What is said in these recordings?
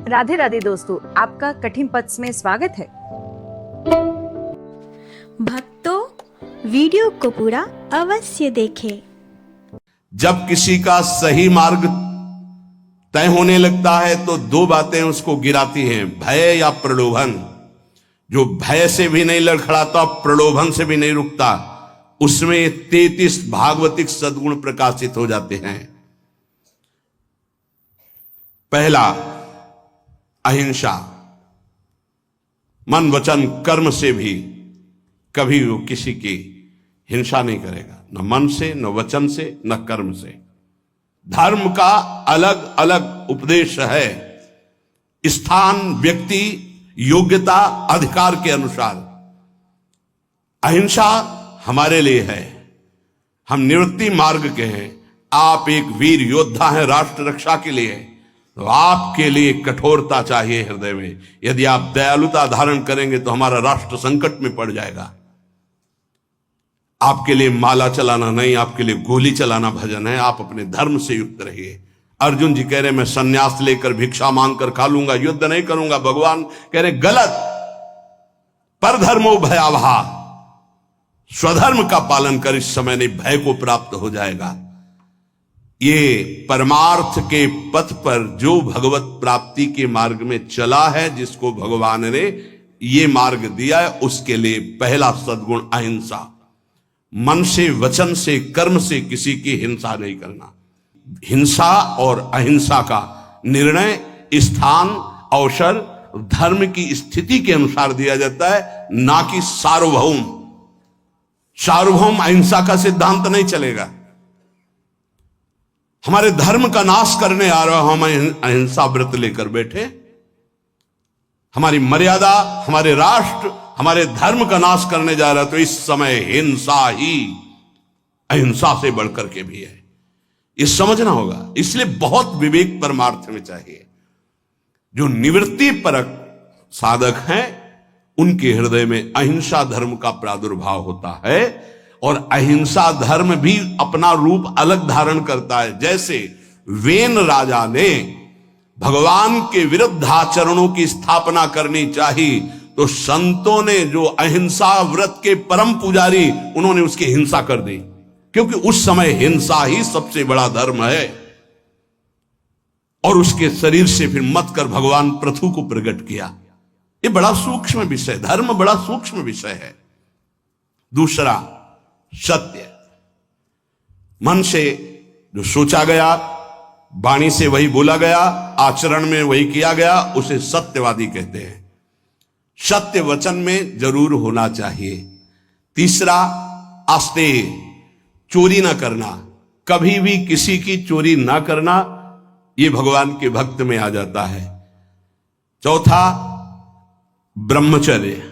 राधे राधे दोस्तों, आपका कठिन पथ में स्वागत है। भक्तों, वीडियो को पूरा अवश्य देखें। जब किसी का सही मार्ग तय होने लगता है तो दो बातें उसको गिराती हैं, भय या प्रलोभन। जो भय से भी नहीं लड़खड़ाता, प्रलोभन से भी नहीं रुकता, उसमें 33 भागवतिक सद्गुण प्रकाशित हो जाते हैं। पहला, अहिंसा। मन वचन कर्म से भी कभी वो किसी की हिंसा नहीं करेगा, न मन से, न वचन से, न कर्म से। धर्म का अलग अलग उपदेश है, स्थान, व्यक्ति, योग्यता, अधिकार के अनुसार। अहिंसा हमारे लिए है, हम निवृत्ति मार्ग के हैं। आप एक वीर योद्धा हैं राष्ट्र रक्षा के लिए, तो आपके लिए कठोरता चाहिए हृदय में। यदि आप दयालुता धारण करेंगे तो हमारा राष्ट्र संकट में पड़ जाएगा। आपके लिए माला चलाना नहीं, आपके लिए गोली चलाना भजन है। आप अपने धर्म से युक्त रहिए। अर्जुन जी कह रहे मैं सन्यास लेकर भिक्षा मांगकर खा लूंगा, युद्ध नहीं करूंगा। भगवान कह रहे गलत, पर धर्मो भयावहा, स्वधर्म का पालन कर, इस समय नहीं भय को प्राप्त हो जाएगा। ये परमार्थ के पथ पर जो भगवत प्राप्ति के मार्ग में चला है, जिसको भगवान ने ये मार्ग दिया है, उसके लिए पहला सद्गुण अहिंसा। मन से, वचन से, कर्म से किसी की हिंसा नहीं करना। हिंसा और अहिंसा का निर्णय स्थान, अवसर, धर्म की स्थिति के अनुसार दिया जाता है, ना कि सार्वभौम। सार्वभौम अहिंसा का सिद्धांत नहीं चलेगा। हमारे धर्म का नाश करने आ रहा, हम अहिंसा व्रत लेकर बैठे, हमारी मर्यादा, हमारे राष्ट्र, हमारे धर्म का नाश करने जा रहा, तो इस समय हिंसा ही अहिंसा से बढ़कर के भी है, ये समझना होगा। इसलिए बहुत विवेक परमार्थ में चाहिए। जो निवृत्ति परक साधक हैं, उनके हृदय में अहिंसा धर्म का प्रादुर्भाव होता है, और अहिंसा धर्म भी अपना रूप अलग धारण करता है। जैसे वेन राजा ने भगवान के विरुद्ध आचरणों की स्थापना करनी चाहिए, तो संतों ने जो अहिंसा व्रत के परम पुजारी, उन्होंने उसकी हिंसा कर दी, क्योंकि उस समय हिंसा ही सबसे बड़ा धर्म है। और उसके शरीर से फिर मत कर भगवान पृथु को प्रकट किया। ये बड़ा सूक्ष्म विषय, धर्म बड़ा सूक्ष्म विषय है। दूसरा, सत्य। मन से जो सोचा गया, वाणी से वही बोला गया, आचरण में वही किया गया, उसे सत्यवादी कहते हैं। सत्य वचन में जरूर होना चाहिए। तीसरा, आस्तेय, चोरी ना करना, कभी भी किसी की चोरी ना करना, यह भगवान के भक्त में आ जाता है। चौथा, ब्रह्मचर्य।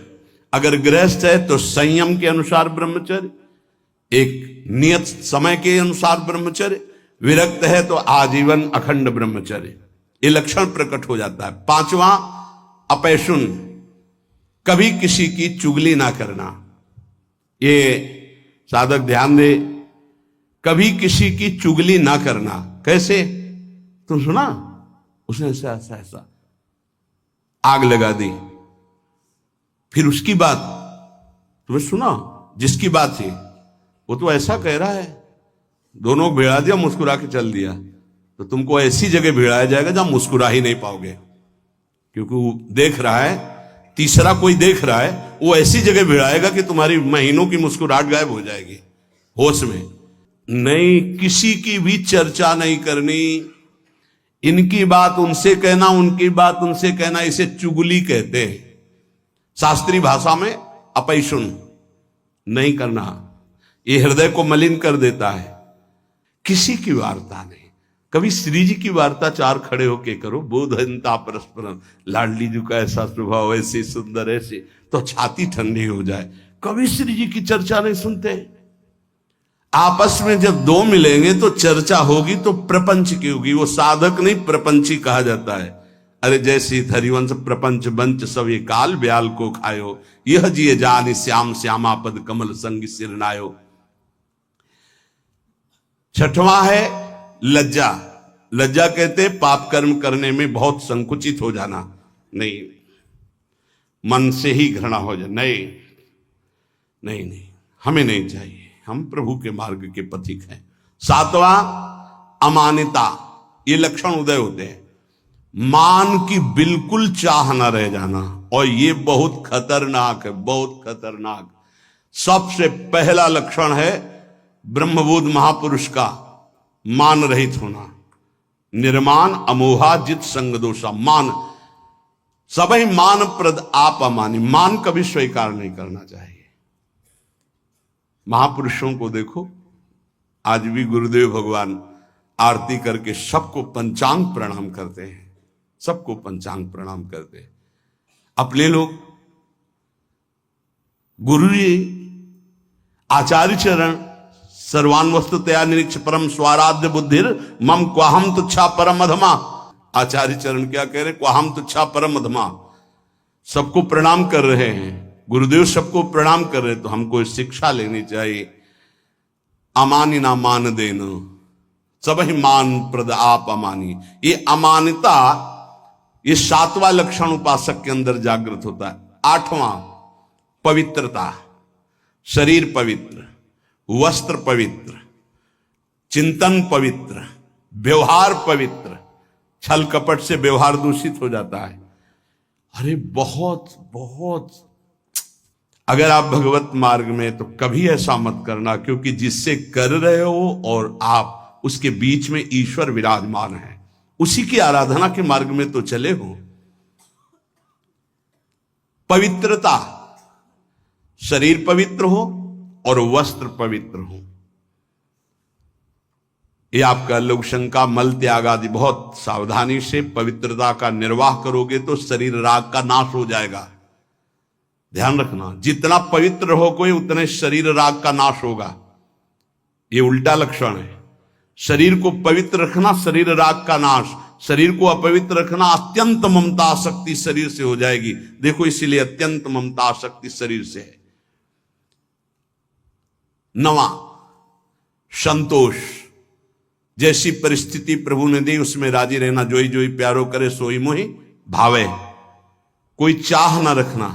अगर गृहस्थ है तो संयम के अनुसार ब्रह्मचर्य, एक नियत समय के अनुसार ब्रह्मचर्य। विरक्त है तो आजीवन अखंड ब्रह्मचर्य, ये लक्षण प्रकट हो जाता है। पांचवा, अपैशुन, कभी किसी की चुगली ना करना। ये साधक ध्यान दे, कभी किसी की चुगली ना करना। कैसे? तुम सुना उसने ऐसा ऐसा ऐसा आग लगा दी, फिर उसकी बात तुम्हें सुना, जिसकी बात थी वो तो ऐसा कह रहा है, दोनों भिड़ा दिया, मुस्कुरा के चल दिया, तो तुमको ऐसी जगह भिड़ाया जाएगा जहां मुस्कुरा ही नहीं पाओगे, क्योंकि वो देख रहा है, तीसरा कोई देख रहा है, वो ऐसी जगह भिड़ाएगा कि तुम्हारी महीनों की मुस्कुराहट गायब हो जाएगी। होश में नहीं, किसी की भी चर्चा नहीं करनी। इनकी बात उनसे कहना, उनकी बात उनसे कहना, इसे चुगली कहते हैं। शास्त्रीय भाषा में अपैशुन नहीं करना, ये हृदय को मलिन कर देता है। किसी की वार्ता नहीं। कभी श्री जी की वार्ता चार खड़े होके करो, बोधनता परस्पर, लाडली जी का ऐसा स्वभाव, ऐसे सुंदर, ऐसे, तो छाती ठंडी हो जाए। कभी श्री जी की चर्चा नहीं सुनते। आपस में जब दो मिलेंगे तो चर्चा होगी, तो प्रपंच की होगी। वो साधक नहीं, प्रपंची कहा जाता है। अरे जैसी हरिवंश प्रपंच बंच सब ये काल ब्याल को खायो, यह जिये जान श्याम श्यामा पद कमल संग सिरनायो। छठवां है लज्जा। लज्जा कहते पाप कर्म करने में बहुत संकुचित हो जाना, नहीं, मन से ही घृणा हो जाए, नहीं नहीं नहीं, हमें नहीं चाहिए, हम प्रभु के मार्ग के पथिक हैं। सातवां अमानिता, ये लक्षण उदय होते हैं। मान की बिल्कुल चाह न रह जाना, और ये बहुत खतरनाक है, बहुत खतरनाक। सबसे पहला लक्षण है ब्रह्मबोध महापुरुष का मान रहित होना। निर्मान अमोहा जित संग दोषा, मान सबई मान प्रद आप अमानी, मान कभी स्वीकार नहीं करना चाहिए। महापुरुषों को देखो, आज भी गुरुदेव भगवान आरती करके सबको पंचांग प्रणाम करते हैं, सबको पंचांग प्रणाम करते हैं। अपने लोग गुरु जी आचार्य चरण सर्वान वस्तुतया निरीक्ष परम स्वाराध्य बुद्धिर मम क्वाहम तुच्छा परम अधमा। आचार्य चरण क्या कह रहे? क्वाहम तुच्छा परम अधमा। सबको प्रणाम कर रहे हैं, गुरुदेव सबको प्रणाम कर रहे हैं, तो हमको शिक्षा लेनी चाहिए। अमानी ना मान देना, सब ही मान प्रद आप अमानी। ये अमानिता, ये सातवां लक्षण उपासक के अंदर जागृत होता है। आठवां पवित्रता, शरीर पवित्र, वस्त्र पवित्र, चिंतन पवित्र, व्यवहार पवित्र। छल कपट से व्यवहार दूषित हो जाता है। अरे बहुत बहुत, अगर आप भगवत मार्ग में, तो कभी ऐसा मत करना, क्योंकि जिससे कर रहे हो और आप उसके बीच में ईश्वर विराजमान है, उसी की आराधना के मार्ग में तो चले हो। पवित्रता, शरीर पवित्र हो और वस्त्र पवित्र हो। ये आपका लघुशंका, मल त्याग आदि बहुत सावधानी से पवित्रता का निर्वाह करोगे तो शरीर राग का नाश हो जाएगा। ध्यान रखना, जितना पवित्र हो कोई, उतने शरीर राग का नाश होगा। ये उल्टा लक्षण है। शरीर को पवित्र रखना, शरीर राग का नाश। शरीर को अपवित्र रखना, अत्यंत ममता आसक्ति शरीर से हो जाएगी। देखो, इसीलिए अत्यंत ममता आसक्ति शरीर से है। नवा संतोष, जैसी परिस्थिति प्रभु ने दी उसमें राजी रहना। जोई जोई प्यारो करे सोई मोहि भावे, कोई चाह ना रखना,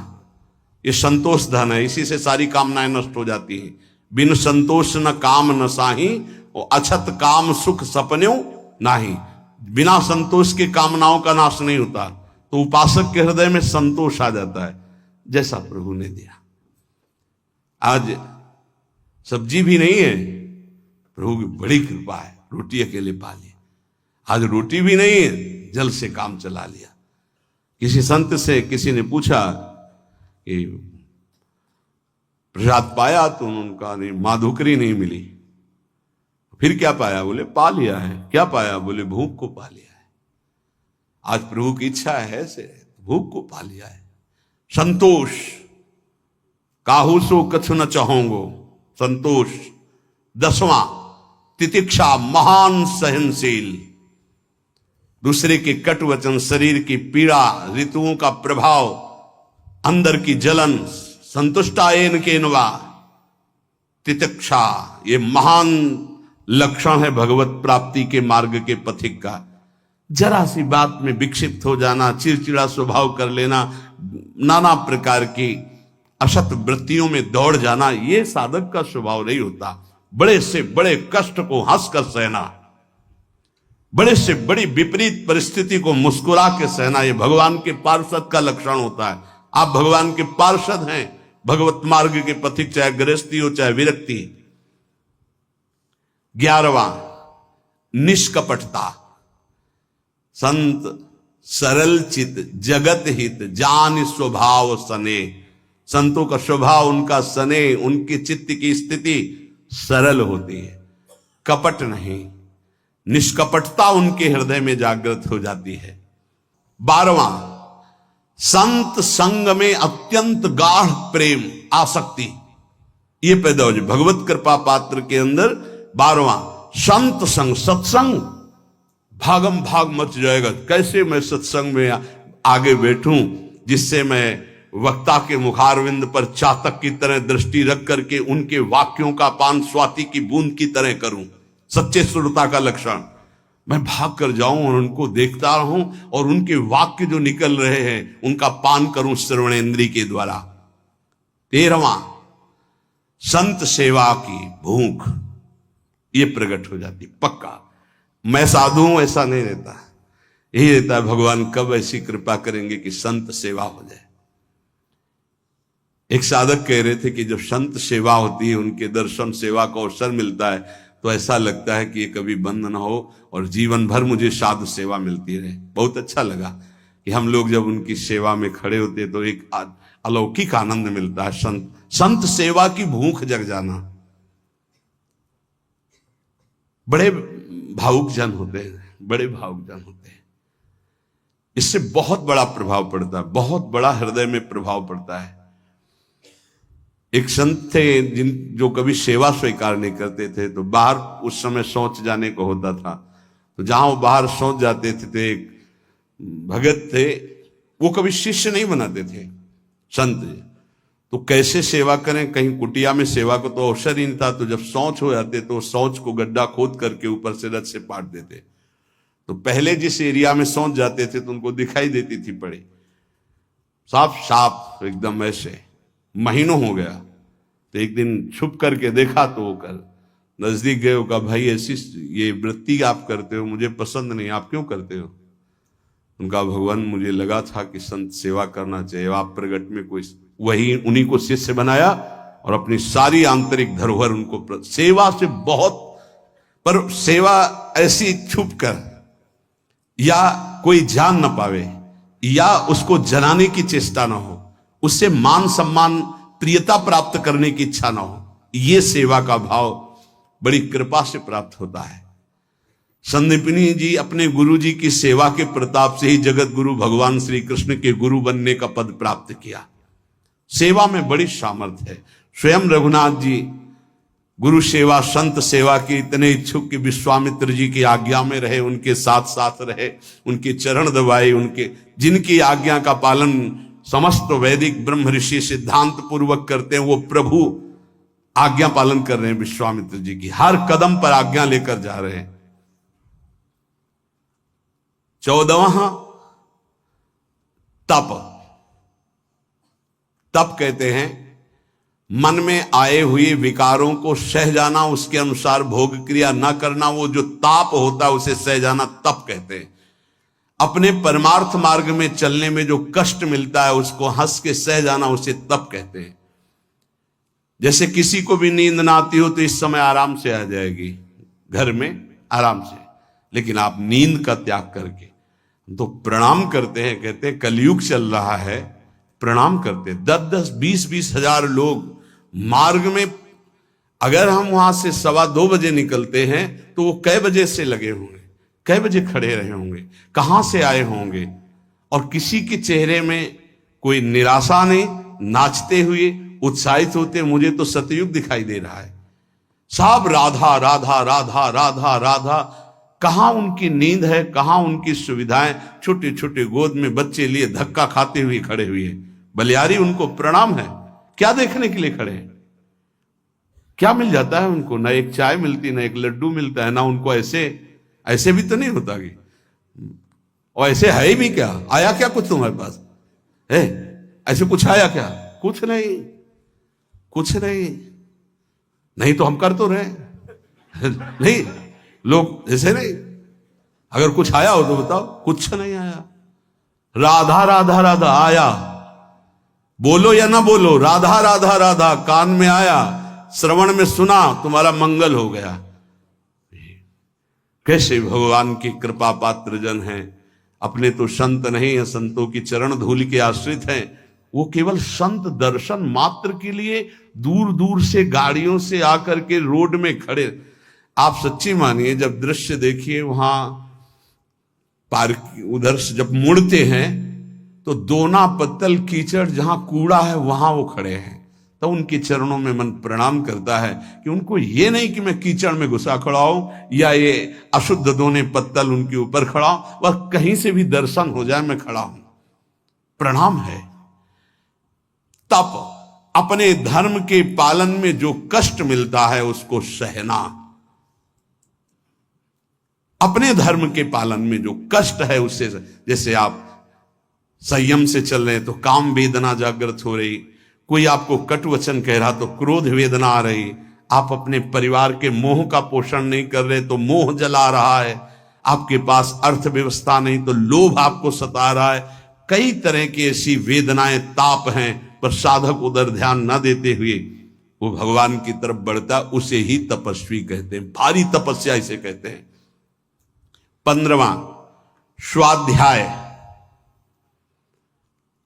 ये संतोष धन है। इसी से सारी कामनाएं नष्ट हो जाती हैं। बिन संतोष न काम न साही, और अछत काम सुख सपन्यों नाही। बिना संतोष के कामनाओं का नाश नहीं होता। तो उपासक के हृदय में संतोष आ जाता है, जैसा प्रभु ने दिया। आज सब्जी भी नहीं है, प्रभु की बड़ी कृपा है, रोटी अकेले पा ली। आज रोटी भी नहीं है, जल से काम चला लिया। किसी संत से किसी ने पूछा कि प्रसाद पाया, तो उनका नहीं, माधुकरी नहीं मिली। फिर क्या पाया? बोले पा लिया है। क्या पाया? बोले भूख को पा लिया है। आज प्रभु की इच्छा है से भूख को पा लिया है। संतोष, काहू सो कछु न चाहोगो, संतोष। दसवां तितिक्षा, महान सहनशील। दूसरे के कटु वचन, शरीर की पीड़ा, ऋतुओं का प्रभाव, अंदर की जलन, संतुष्टायन के नवा। तितिक्षा, ये महान लक्षण है भगवत प्राप्ति के मार्ग के पथिक का। जरा सी बात में विक्षिप्त हो जाना, चिड़चिड़ा स्वभाव कर लेना, नाना प्रकार की असत वृत्तियों में दौड़ जाना, ये साधक का स्वभाव नहीं होता। बड़े से बड़े कष्ट को हंसकर सहना, बड़े से बड़ी विपरीत परिस्थिति को मुस्कुरा के सहना, ये भगवान के पार्षद का लक्षण होता है। आप भगवान के पार्षद हैं, भगवत मार्ग के पथिक, चाहे गृहस्थी हो चाहे विरक्ति। 11वां निष्कपटता, संत सरल चित जगत हित जान स्वभाव सने। संतों का स्वभाव, उनका सने, उनके चित्त की स्थिति सरल होती है, कपट नहीं। निष्कपटता उनके हृदय में जागृत हो जाती है। 12वां संत संग में अत्यंत गाढ़ प्रेम आसक्ति, ये पैदा हो जाए भगवत कृपा पात्र के अंदर। 12वां संत संग, सत्संग, भागम भाग मच जाएगा। कैसे मैं सत्संग में आगे बैठूं जिससे मैं वक्ता के मुखारविंद पर चातक की तरह दृष्टि रख करके उनके वाक्यों का पान स्वाति की बूंद की तरह करूं। सच्चे श्रोता का लक्षण। मैं भाग कर जाऊं और उनको देखता रहूं और उनके वाक्य जो निकल रहे हैं उनका पान करूं श्रवणेंद्रिय के द्वारा। 13वां, संत सेवा की भूख ये प्रकट हो जाती पक्का। मैं साधु हूं ऐसा नहीं रहता, यही रहता है भगवान कब ऐसी कृपा करेंगे कि संत सेवा हो जाए। एक साधक कह रहे थे कि जब संत सेवा होती है, उनके दर्शन सेवा का अवसर मिलता है, तो ऐसा लगता है कि ये कभी बंद ना हो और जीवन भर मुझे साधु सेवा मिलती रहे। बहुत अच्छा लगा कि हम लोग जब उनकी सेवा में खड़े होते तो एक अलौकिक आनंद मिलता है। संत सेवा की भूख जग जाना। बड़े भावुक जन होते हैं, बड़े भावुक जन होते हैं। इससे बहुत बड़ा प्रभाव पड़ता है, बहुत बड़ा हृदय में प्रभाव पड़ता है। एक संत थे जो कभी सेवा स्वीकार नहीं करते थे, तो बाहर उस समय शौच जाने को होता था, तो जहां वो बाहर शौच जाते थे तो एक भगत थे, वो कभी शिष्य नहीं बनाते थे संत। तो कैसे सेवा करें, कहीं कुटिया में सेवा को तो अवसर ही नहीं था, तो जब शौच हो जाते तो शौच को गड्ढा खोद करके ऊपर से रथ से पाट देते। तो पहले जिस एरिया में शौच जाते थे तो उनको दिखाई देती थी पड़ी, साफ साफ एकदम ऐसे। महीनों हो गया, तो एक दिन छुप करके देखा तो वो कर नजदीक गए, कहा भाई ऐसी ये वृत्ति आप करते हो मुझे पसंद नहीं, आप क्यों करते हो? उनका भगवान मुझे लगा था कि संत सेवा करना चाहिए, आप प्रगट में कोई वही उन्हीं को शिष्य बनाया और अपनी सारी आंतरिक धरोहर उनको सेवा से बहुत, पर सेवा ऐसी छुप कर या कोई जान न पावे या उसको जलाने की चेष्टा ना हो, उससे मान सम्मान प्रियता प्राप्त करने की इच्छा ना हो, ये सेवा का भाव बड़ी कृपा से प्राप्त होता है। संदीपनी जी अपने गुरु जी की सेवा के प्रताप से ही जगत गुरु भगवान श्री कृष्ण के गुरु बनने का पद प्राप्त किया। सेवा में बड़ी सामर्थ्य है। स्वयं रघुनाथ जी गुरु सेवा संत सेवा के इतने इच्छुक कि विश्वामित्र जी की आज्ञा में रहे, उनके साथ साथ रहे, उनके चरण दबाए, उनके जिनकी आज्ञा का पालन समस्त वैदिक ब्रह्म ऋषि सिद्धांत पूर्वक करते हैं, वो प्रभु आज्ञा पालन कर रहे हैं विश्वामित्र जी की, हर कदम पर आज्ञा लेकर जा रहे हैं। 14वां, तप। तप कहते हैं मन में आए हुए विकारों को सह जाना, उसके अनुसार भोग क्रिया न करना, वो जो ताप होता है उसे सह जाना तप कहते हैं। अपने परमार्थ मार्ग में चलने में जो कष्ट मिलता है उसको हंस के सह जाना, उसे तप कहते हैं। जैसे किसी को भी नींद ना आती हो तो इस समय आराम से आ जाएगी घर में आराम से, लेकिन आप नींद का त्याग करके तो प्रणाम करते हैं। कहते हैं कलयुग चल रहा है, प्रणाम करते 10-10 20-20 हजार लोग मार्ग में, अगर हम वहां से 2:15 बजे निकलते हैं तो वो कै बजे से लगे होंगे, कै बजे खड़े रहे होंगे, कहां से आए होंगे, और किसी के चेहरे में कोई निराशा नहीं, नाचते हुए उत्साहित होते। मुझे तो सतयुग दिखाई दे रहा है, सब राधा राधा राधा राधा राधा। कहां उनकी नींद है, कहां उनकी सुविधाएं, छोटे छोटे गोद में बच्चे लिए धक्का खाते हुए खड़े हुए, बलियारी उनको प्रणाम है। क्या देखने के लिए खड़े हैं? क्या मिल जाता है उनको? ना एक चाय मिलती, ना एक लड्डू मिलता है, ना उनको ऐसे भी तो नहीं होता कि, और ऐसे है भी क्या, आया क्या कुछ तुम्हारे पास है? ऐसे कुछ आया क्या? कुछ नहीं, कुछ नहीं, नहीं तो हम कर तो रहे नहीं, लोग ऐसे नहीं। अगर कुछ आया हो तो बताओ, कुछ नहीं आया। राधा राधा राधा आया, बोलो या ना बोलो, राधा राधा राधा कान में आया, श्रवण में सुना, तुम्हारा मंगल हो गया। कैसे भगवान की कृपा पात्र जन हैं। अपने तो संत नहीं है, संतों की चरण धूल के आश्रित हैं। वो केवल संत दर्शन मात्र के लिए दूर दूर से गाड़ियों से आकर के रोड में खड़े। आप सच्ची मानिए, जब दृश्य देखिए वहां पार्क, उधर से जब मुड़ते हैं तो दोना पत्तल कीचड़, जहां कूड़ा है वहां वो खड़े हैं, तो उनके चरणों में मन प्रणाम करता है कि उनको ये नहीं कि मैं कीचड़ में घुसा खड़ा हूं या ये अशुद्ध दोने पत्तल उनके ऊपर खड़ा हूं, वह कहीं से भी दर्शन हो जाए मैं खड़ा हूं, प्रणाम है। तप, अपने धर्म के पालन में जो कष्ट मिलता है उसको सहना। अपने धर्म के पालन में जो कष्ट है उससे, जैसे आप संयम से चल रहे हैं तो काम वेदना जागृत हो रही, कोई आपको कट वचन कह रहा तो क्रोध वेदना आ रही, आप अपने परिवार के मोह का पोषण नहीं कर रहे तो मोह जला रहा है, आपके पास अर्थव्यवस्था नहीं तो लोभ आपको सता रहा है, कई तरह की ऐसी वेदनाएं ताप हैं, पर साधक उधर ध्यान न देते हुए वो भगवान की तरफ बढ़ता, उसे ही तपस्वी कहते हैं, भारी तपस्या इसे कहते हैं। 15वां स्वाध्याय,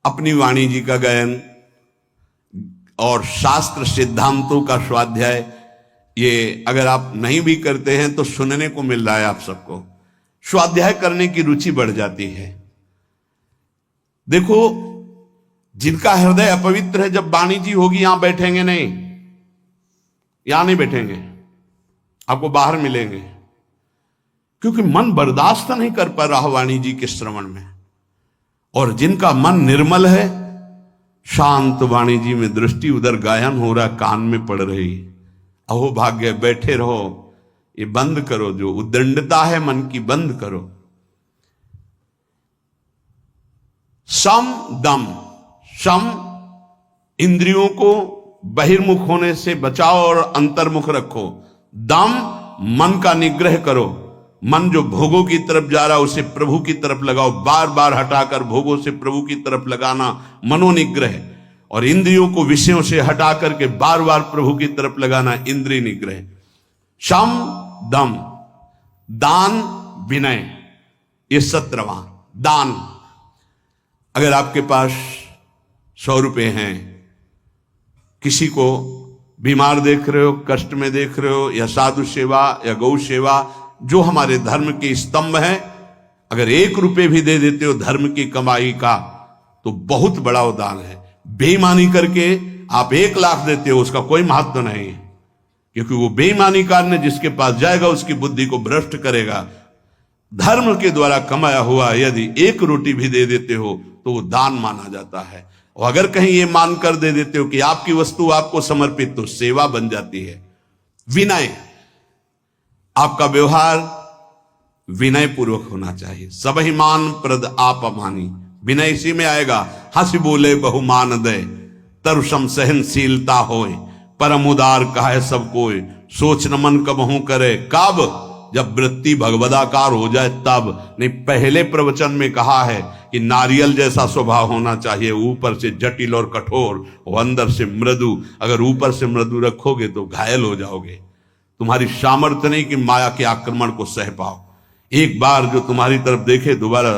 अपनी वाणी जी का गायन और शास्त्र सिद्धांतों का स्वाध्याय। ये अगर आप नहीं भी करते हैं तो सुनने को मिल रहा है आप सबको, स्वाध्याय करने की रुचि बढ़ जाती है। देखो, जिनका हृदय अपवित्र है, जब वाणी जी होगी यहां बैठेंगे नहीं, यहां नहीं बैठेंगे, आपको बाहर मिलेंगे, क्योंकि मन बर्दाश्त नहीं कर पा रहा वाणी जी के श्रवण में। और जिनका मन निर्मल है, शांत वाणी जी में दृष्टि, उधर गायन हो रहा, कान में पड़ रही, अहो भाग्य, बैठे रहो, ये बंद करो, जो उद्दंडता है मन की बंद करो। सम दम, सम इंद्रियों को बहिर्मुख होने से बचाओ और अंतर्मुख रखो। दम मन का निग्रह करो, मन जो भोगों की तरफ जा रहा उसे प्रभु की तरफ लगाओ, बार बार हटाकर भोगों से प्रभु की तरफ लगाना मनोनिग्रह, और इंद्रियों को विषयों से हटा करके बार बार प्रभु की तरफ लगाना इंद्रिय निग्रह। शम दम, दान विनय, ये 17वां दान। अगर आपके पास 100 रुपए हैं, किसी को बीमार देख रहे हो, कष्ट में देख रहे हो, या साधु सेवा या गौ सेवा जो हमारे धर्म के स्तंभ हैं, अगर 1 रुपए भी दे देते हो धर्म की कमाई का तो बहुत बड़ा दान है। बेईमानी करके आप 1 लाख देते हो, उसका कोई महत्व नहीं है, क्योंकि वो बेईमानी करने जिसके पास जाएगा उसकी बुद्धि को भ्रष्ट करेगा। धर्म के द्वारा कमाया हुआ यदि 1 रोटी भी दे देते हो तो वो दान माना जाता है। और अगर कहीं ये मानकर दे देते हो कि आपकी वस्तु आपको समर्पित, तो सेवा बन जाती है। विनय, आपका व्यवहार विनय पूर्वक होना चाहिए। सबहि मान प्रद आप अमानी, विनय इसी में आएगा। हंस बोले बहुमान दे, तरुषम सहनशीलता होए, परम उदार कहे सब कोई, सोच न मन कबहू करे, कब जब वृत्ति भगवदाकार हो जाए तब। नहीं, पहले प्रवचन में कहा है कि नारियल जैसा स्वभाव होना चाहिए, ऊपर से जटिल और कठोर और अंदर से मृदु। अगर ऊपर से मृदु रखोगे तो घायल हो जाओगे, तुम्हारी सामर्थ्य नहीं कि माया के आक्रमण को सह पाओ। एक बार जो तुम्हारी तरफ देखे, दोबारा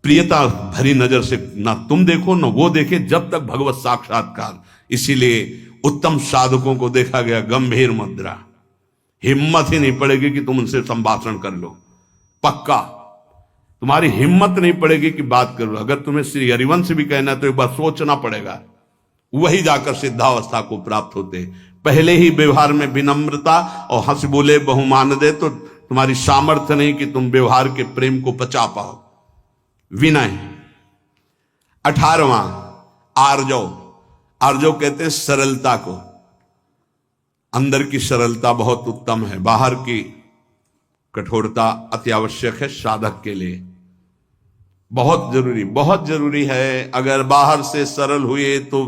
प्रियता भरी नजर से ना तुम देखो ना वो देखे, जब तक भगवत साक्षात्कार। इसीलिए उत्तम साधकों को देखा गया गंभीर मुद्रा, हिम्मत ही नहीं पड़ेगी कि तुम उनसे संभाषण कर लो, पक्का तुम्हारी हिम्मत नहीं पड़ेगी कि बात करो। अगर तुम्हें श्री हरिवंश भी कहना है तो एक बार सोचना पड़ेगा, वही जाकर सिद्धावस्था को प्राप्त होते। पहले ही व्यवहार में विनम्रता और हंस बोले बहुमान दे, तो तुम्हारी सामर्थ्य नहीं कि तुम व्यवहार के प्रेम को पचा पाओ। विनय। 18वां आर्जव, आर्जव कहते हैं सरलता को। अंदर की सरलता बहुत उत्तम है, बाहर की कठोरता अति आवश्यक है साधक के लिए, बहुत जरूरी है। अगर बाहर से सरल हुए तो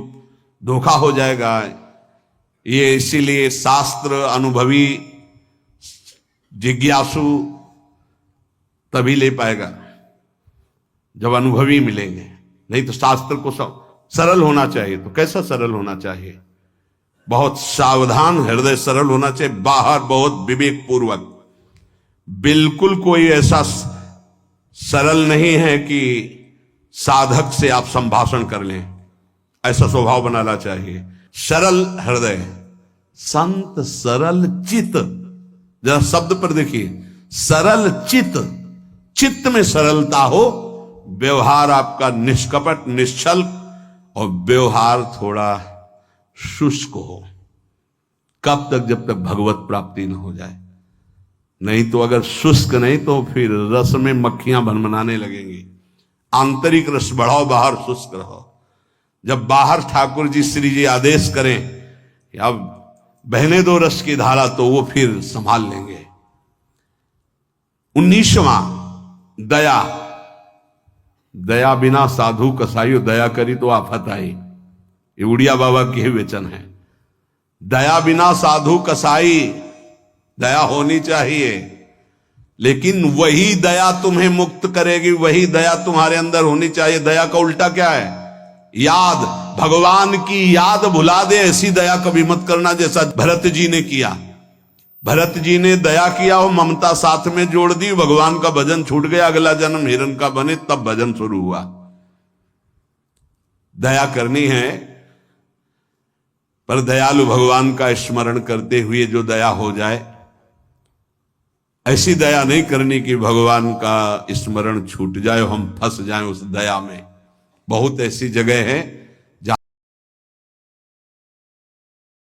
धोखा हो जाएगा। ये इसीलिए शास्त्र अनुभवी जिज्ञासु तभी ले पाएगा जब अनुभवी मिलेंगे, नहीं तो शास्त्र को सरल होना चाहिए। तो कैसा सरल होना चाहिए? बहुत सावधान हृदय सरल होना चाहिए, बाहर बहुत विवेक पूर्वक। बिल्कुल कोई ऐसा सरल नहीं है कि साधक से आप संभाषण कर लें, ऐसा स्वभाव बनाना चाहिए। सरल हृदय, संत सरल चित्त, जरा शब्द पर देखिए, सरल चित्त, चित्त में सरलता हो, व्यवहार आपका निष्कपट निश्चल और व्यवहार थोड़ा शुष्क हो। कब तक? जब तक भगवत प्राप्ति न हो जाए। नहीं तो अगर शुष्क नहीं तो फिर रस में मक्खियां भनभनाने लगेंगी। आंतरिक रस बढ़ाओ, बाहर शुष्क रहो। जब बाहर ठाकुर जी श्री जी आदेश करें कि अब बहने दो रस की धारा, तो वो फिर संभाल लेंगे। 19वां दया। दया बिना साधु कसाई, दया करी तो आफत आई, ये उड़िया बाबा के ही वचन है। दया बिना साधु कसाई, दया होनी चाहिए, लेकिन वही दया तुम्हें मुक्त करेगी, वही दया तुम्हारे अंदर होनी चाहिए। दया का उल्टा क्या है? याद। भगवान की याद भुला दे, ऐसी दया कभी मत करना जैसा भरत जी ने किया। भरत जी ने दया किया, वो ममता साथ में जोड़ दी, भगवान का भजन छूट गया, अगला जन्म हिरण का बने, तब भजन शुरू हुआ। दया करनी है, पर दयालु भगवान का स्मरण करते हुए जो दया हो जाए, ऐसी दया नहीं करनी कि भगवान का स्मरण छूट जाए, हम फंस जाएं उस दया में। बहुत ऐसी जगह है